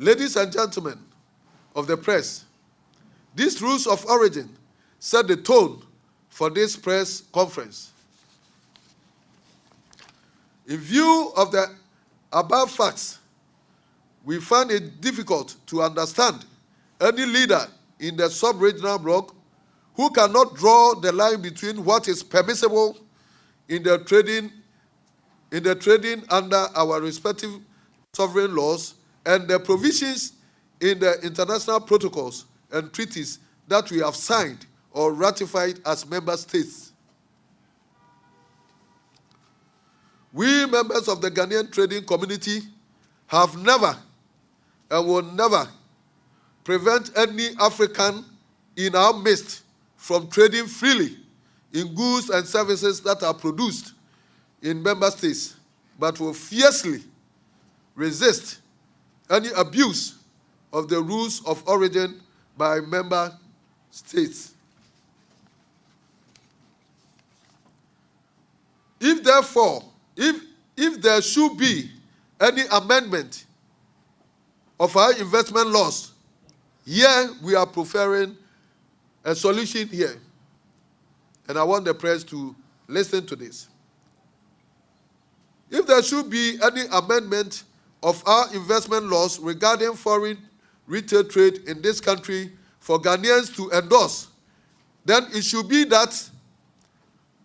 Ladies and gentlemen of the press, these rules of origin set the tone for this press conference. In view of the above facts, we find it difficult to understand any leader in the sub-regional bloc who cannot draw the line between what is permissible in the trading under our respective sovereign laws and the provisions in the international protocols and treaties that we have signed or ratified as member states. We members of the Ghanaian trading community have never and will never prevent any African in our midst from trading freely in goods and services that are produced in member states, but will fiercely resist any abuse of the rules of origin by member states. If therefore, if there should be any amendment of our investment laws, here we are preferring a solution here. And I want the press to listen to this. If there should be any amendment of our investment laws regarding foreign retail trade in this country for Ghanaians to endorse, then it should be that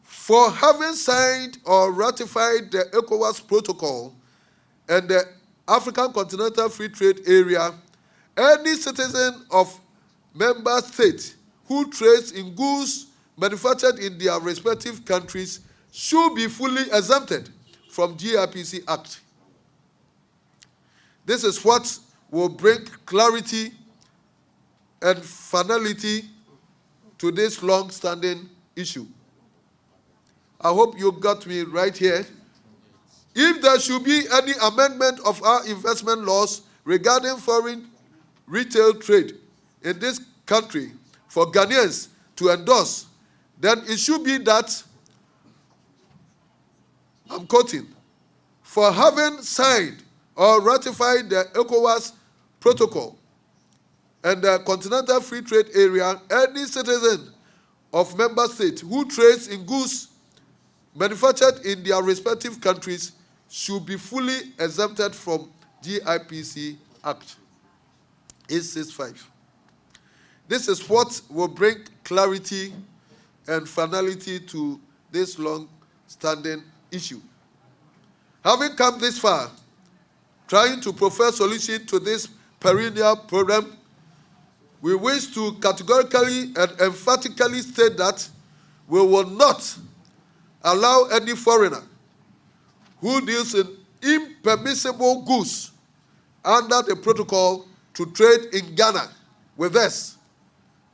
for having signed or ratified the ECOWAS protocol and the African Continental Free Trade Area, any citizen of member states who trades in goods manufactured in their respective countries should be fully exempted from GIPC Act. This is what will bring clarity and finality to this long-standing issue. I hope you got me right here. If there should be any amendment of our investment laws regarding foreign retail trade in this country for Ghanaians to endorse, then it should be that, I'm quoting, for having signed or ratified the ECOWAS protocol and the Continental Free Trade Area, any citizen of member states who trades in goods manufactured in their respective countries should be fully exempted from GIPC Act 865. This is what will bring clarity and finality to this long-standing issue. Having come this far, trying to provide solution to this perennial problem, we wish to categorically and emphatically state that we will not allow any foreigner who deals in impermissible goods under the protocol to trade in Ghana with us,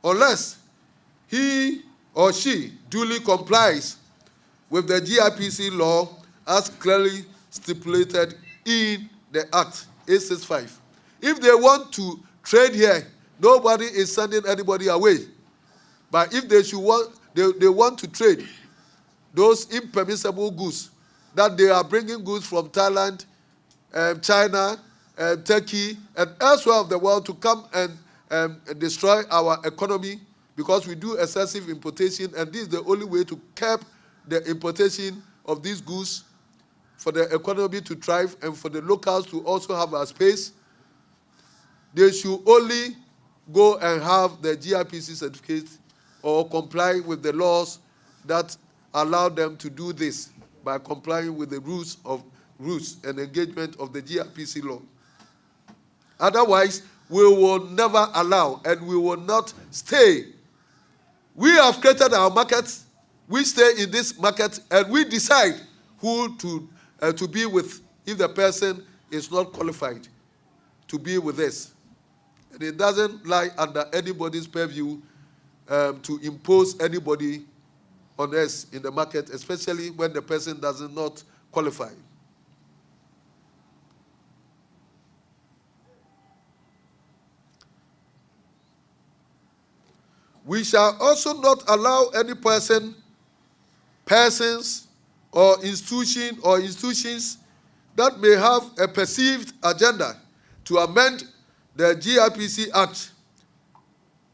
unless he or she duly complies with the GIPC law as clearly stipulated in the Act 865. If they want to trade here, nobody is sending anybody away. But if they want to trade those impermissible goods, that they are bringing goods from Thailand, China, Turkey, and elsewhere of the world to come and destroy our economy because we do excessive importation, and this is the only way to curb the importation of these goods for the economy to thrive and for the locals to also have a space. They should only go and have the GIPC certificate or comply with the laws that allow them to do this by complying with the rules and engagement of the GIPC law. Otherwise, we will never allow and we will not stay. We have created our market, we stay in this market, and we decide who to be with if the person is not qualified to be with us. And it doesn't lie under anybody's purview to impose anybody on us in the market, especially when the person does not qualify. We shall also not allow any persons, or institutions that may have a perceived agenda to amend the GIPC Act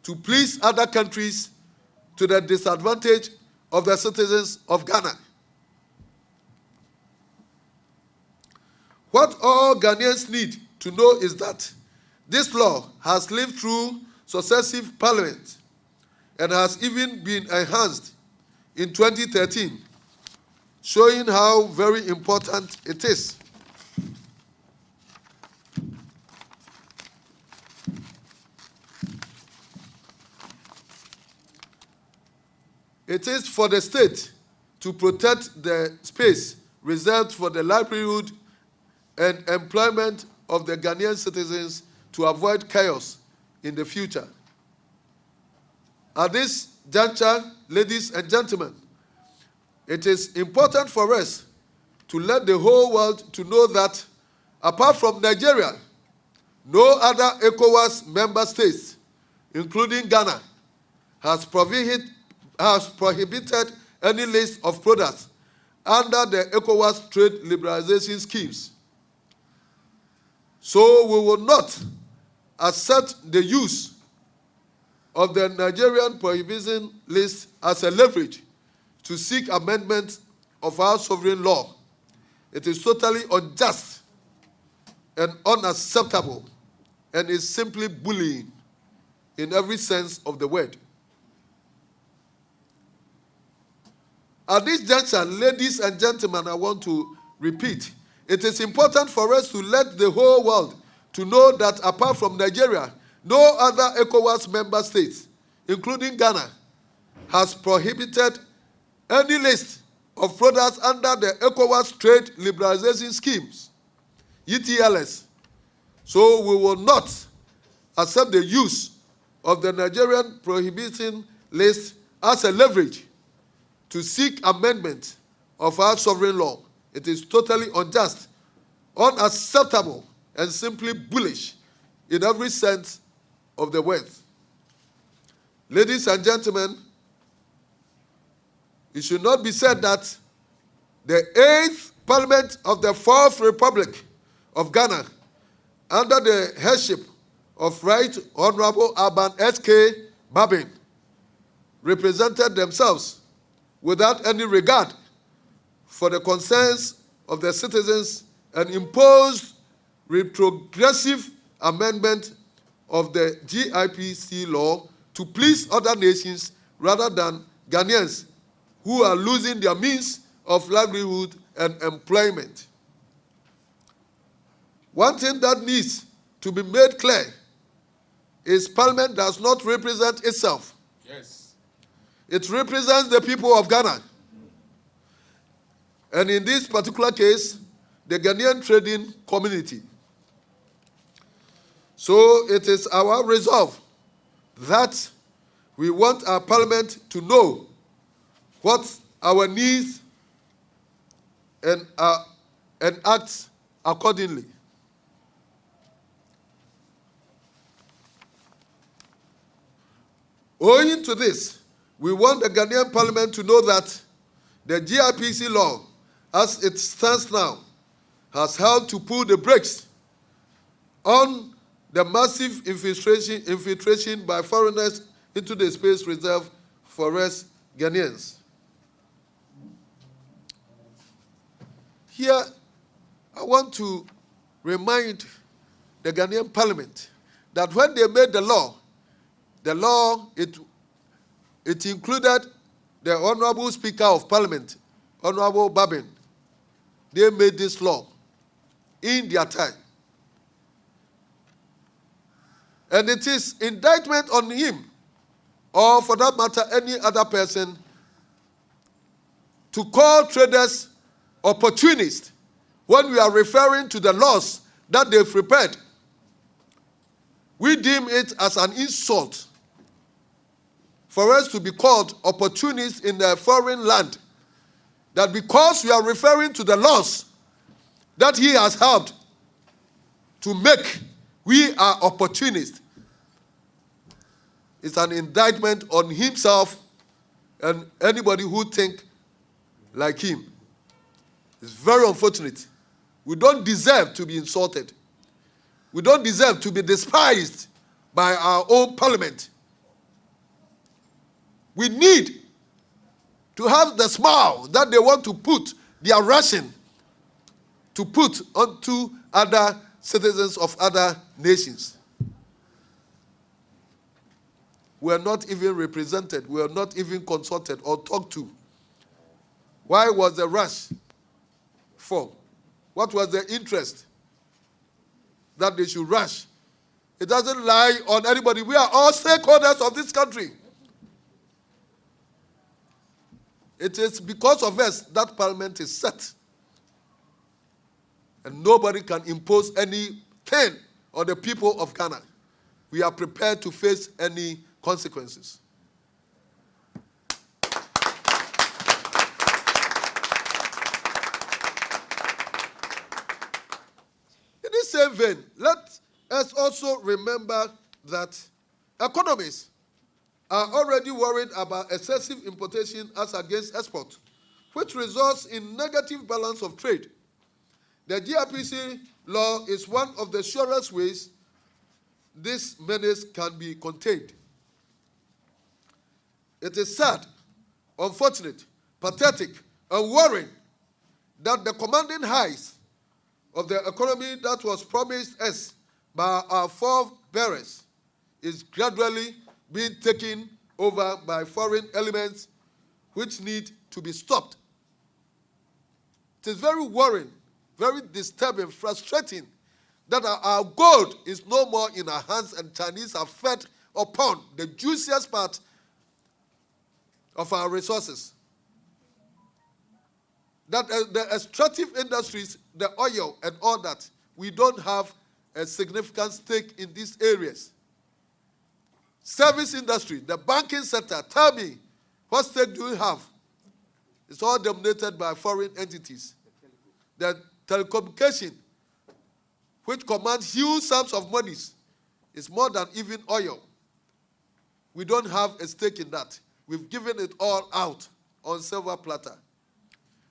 to please other countries to the disadvantage of the citizens of Ghana. What all Ghanaians need to know is that this law has lived through successive parliaments and has even been enhanced in 2013, showing how very important it is. It is for the state to protect the space reserved for the livelihood and employment of the Ghanaian citizens to avoid chaos in the future. At this juncture, ladies and gentlemen, it is important for us to let the whole world to know that apart from Nigeria, no other ECOWAS member states, including Ghana, has prohibited any list of products under the ECOWAS trade liberalization schemes. So we will not accept the use of the Nigerian prohibition list as a leverage to seek amendment of our sovereign law. It is totally unjust and unacceptable and is simply bullying in every sense of the word. At this juncture, ladies and gentlemen, I want to repeat, it is important for us to let the whole world to know that apart from Nigeria, no other ECOWAS member states, including Ghana, has prohibited any list of products under the ECOWAS trade liberalization schemes, ETLS. So we will not accept the use of the Nigerian prohibition list as a leverage to seek amendment of our sovereign law. It is totally unjust, unacceptable, and simply bullish in every sense of the word. Ladies and gentlemen, it should not be said that the 8th Parliament of the 4th Republic of Ghana, under the headship of Right Honorable Aban S.K. Babin, represented themselves without any regard for the concerns of the citizens and imposed retrogressive amendment of the GIPC law to please other nations rather than Ghanaians who are losing their means of livelihood and employment. One thing that needs to be made clear is Parliament does not represent itself. Yes. It represents the people of Ghana. And in this particular case, the Ghanaian trading community. So it is our resolve that we want our Parliament to know what our needs and act accordingly. Owing to this, we want the Ghanaian Parliament to know that the GIPC law, as it stands now, has helped to pull the brakes on the massive infiltration by foreigners into the space reserved for us Ghanaians. Here, I want to remind the Ghanaian Parliament that when they made the law, it included the Honorable Speaker of Parliament, Honorable Babin. They made this law in their time. And it is indictment on him, or for that matter, any other person, to call traders opportunists when we are referring to the laws that they've prepared. We deem it as an insult for us to be called opportunists in a foreign land, that because we are referring to the laws that he has helped to make, we are opportunists. It's an indictment on himself and anybody who think like him. It's very unfortunate. We don't deserve to be insulted. We don't deserve to be despised by our own parliament. We need to have the smile that they want to put their ration to put onto other citizens of other nations. We are not even represented. We are not even consulted or talked to. Why was the rush for? What was the interest that they should rush? It doesn't lie on anybody. We are all stakeholders of this country. It is because of us that parliament is set. And nobody can impose anything on the people of Ghana. We are prepared to face any consequences. In this same vein, let us also remember that economists are already worried about excessive importation as against export, which results in negative balance of trade. The GRPC law is one of the surest ways this menace can be contained. It is sad, unfortunate, pathetic, and worrying that the commanding highs of the economy that was promised us by our forebears is gradually being taken over by foreign elements which need to be stopped. It is very worrying, very disturbing, frustrating that our gold is no more in our hands and Chinese are fed upon the juiciest part of our resources. That the extractive industries, the oil and all that, we don't have a significant stake in these areas. Service industry, the banking sector, tell me, what stake do you have? It's all dominated by foreign entities. The telecommunication, which commands huge sums of money, is more than even oil. We don't have a stake in that. We've given it all out on silver platter.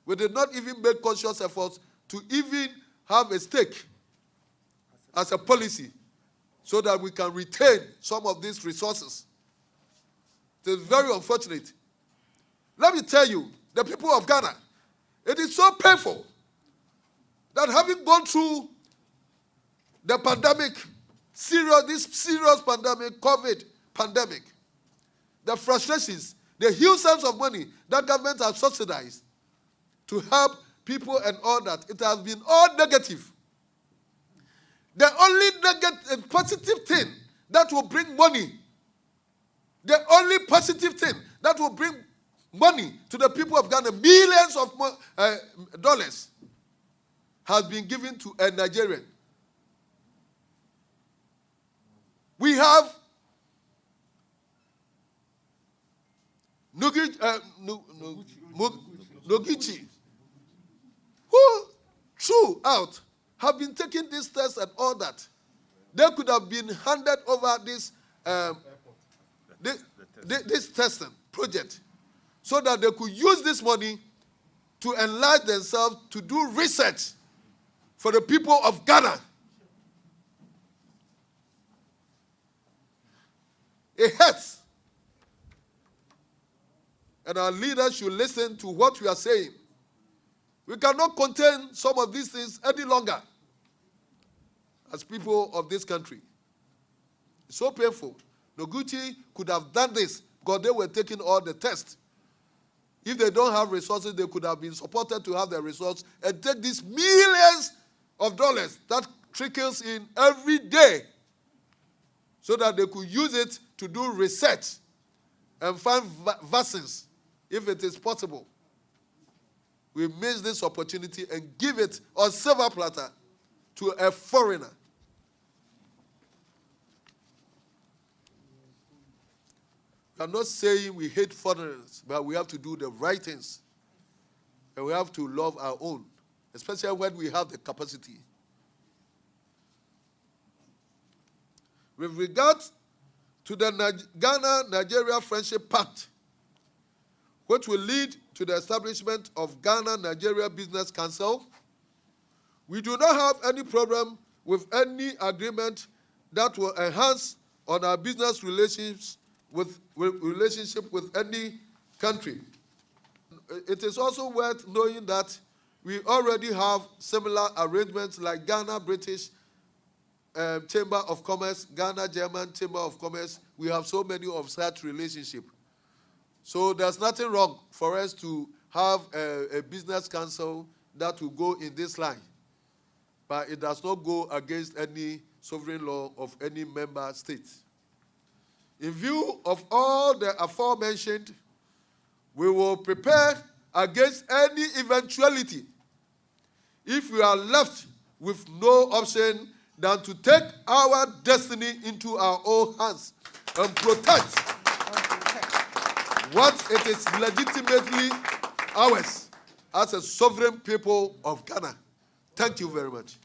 We did not even make conscious efforts to even have a stake as a policy so that we can retain some of these resources. It is very unfortunate. Let me tell you, the people of Ghana, it is so painful that having gone through the pandemic, this serious pandemic, COVID pandemic, the frustrations, the huge sums of money that government has subsidized to help people and all that, it has been all negative. The only negative, positive thing that will bring money, the only positive thing that will bring money to the people of Ghana, millions of dollars, has been given to a Nigerian. We have Noguchi, who throughout have been taking this test and all that. They could have been handed over this testing project so that they could use this money to enlarge themselves, to do research for the people of Ghana. It hurts. And our leaders should listen to what we are saying. We cannot contain some of these things any longer as people of this country. It's so painful. Noguchi could have done this because they were taking all the tests. If they don't have resources, they could have been supported to have the resources and take these millions of dollars that trickles in every day so that they could use it to do research and find vaccines if it is possible. We miss this opportunity and give it on silver platter to a foreigner. I'm not saying we hate foreigners, but we have to do the right things. And we have to love our own, especially when we have the capacity. With regard to the Ghana-Nigeria Friendship Pact, which will lead to the establishment of Ghana-Nigeria Business Council, we do not have any problem with any agreement that will enhance on our business relations relationship with any country. It is also worth knowing that we already have similar arrangements like Ghana British Chamber of Commerce, Ghana German Chamber of Commerce. We have so many of such relationship. So there's nothing wrong for us to have a business council that will go in this line. But it does not go against any sovereign law of any member state. In view of all the aforementioned, we will prepare against any eventuality if we are left with no option than to take our destiny into our own hands and protect what it is legitimately ours as a sovereign people of Ghana. Thank you very much.